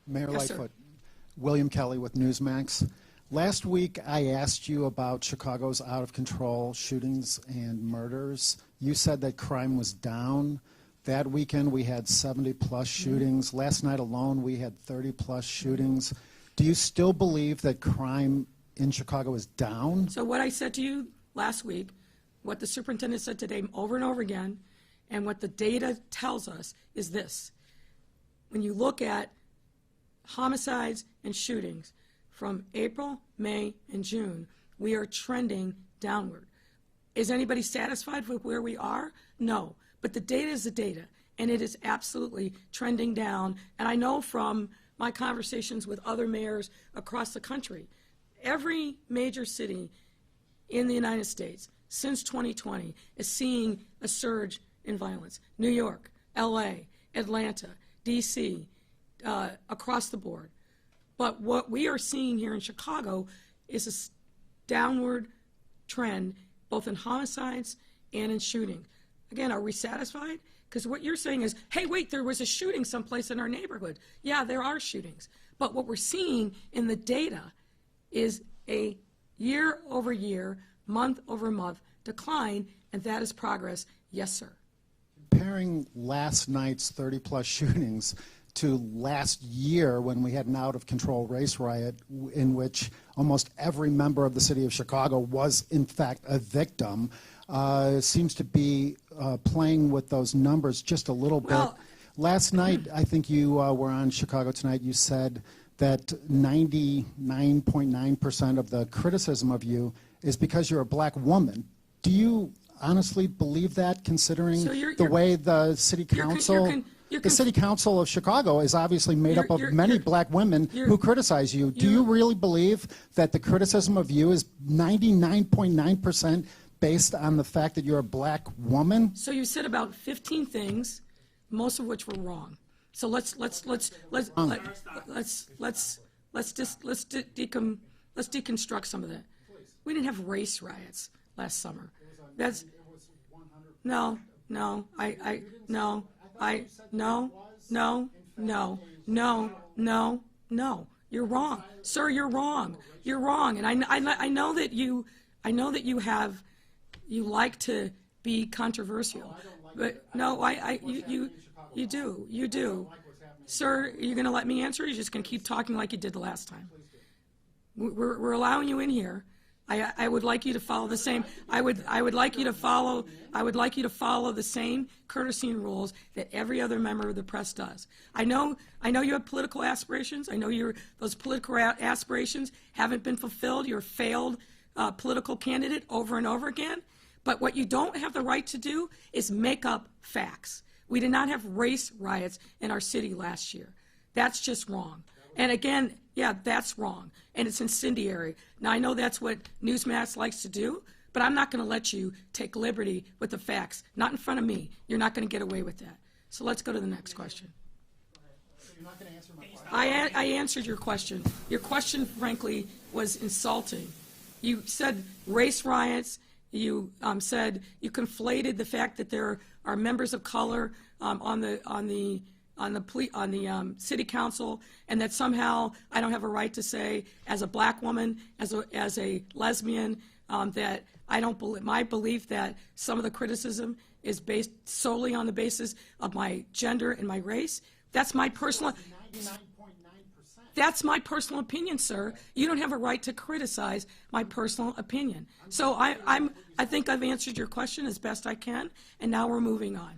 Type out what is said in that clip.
Mayor Yes, Lightfoot, William Kelly with Newsmax. Last week I asked you about Chicago's out-of-control shootings and murders. You said that crime was down. That weekend we had 70-plus shootings. Last night alone we had 30-plus shootings. Do you still believe that crime in Chicago is down? So what I said to you last week, what the superintendent said today over and over again, and what the data tells us is this. When you look at homicides and shootings from April, May, and June, we are trending downward. Is anybody satisfied with where we are? No. But the data is the data, and it is absolutely trending down. And I know from my conversations with other mayors across the country, every major city in the United States since 2020 is seeing a surge in violence. New York, LA, Atlanta, DC, across the board. But what we are seeing here in Chicago is a downward trend, both in homicides and in shooting. Again, are we satisfied? Because what you're saying is, hey, wait, there was a shooting someplace in our neighborhood. Yeah, there are shootings. But what we're seeing in the data is a year-over-year, month-over-month decline, and that is progress. Yes, sir. Comparing last night's 30-plus shootings to last year when we had an out-of-control race riot in which almost every member of the city of Chicago was, in fact, a victim, seems to be playing with those numbers just a little bit. Last night, I think you were on Chicago Tonight, you said that 99.9% of the criticism of you is because you're a black woman. Do you honestly believe that, considering the way the city council... The city council of Chicago is obviously made up of many black women who criticize you. Do you really believe that the criticism of you is 99.9% based on the fact that you're a black woman? So you said about 15 things, most of which were wrong. So let's deconstruct some of that. We didn't have race riots last summer. That's no. You're wrong, sir. You're wrong. You're wrong. And I know that you like to be controversial, but no, you do. Sir, are you going to let me answer? Or are you just going to keep talking like you did the last time? We're allowing you in here. I would like you to follow the same. I would like you to follow the same courtesy and rules that every other member of the press does. I know you have political aspirations. I know those political aspirations haven't been fulfilled. You're a failed political candidate over and over again. But what you don't have the right to do is make up facts. We did not have race riots in our city last year. That's just wrong. And again, yeah, that's wrong. And it's incendiary. Now, I know that's what Newsmax likes to do, but I'm not going to let you take liberty with the facts. Not in front of me. You're not going to get away with that. So let's go to the next question. So you're not going to answer my question? I answered your question. Your question, frankly, was insulting. You said race riots. You said you conflated the fact that there are members of color on the city council, and that somehow I don't have a right to say, as a black woman, as a lesbian, that I don't believe, my belief that some of the criticism is based solely on the basis of my gender and my race. That's my personal. 99.9%. That's my personal opinion, sir. You don't have a right to criticize my personal opinion. So I think I've answered your question as best I can, and now we're moving on.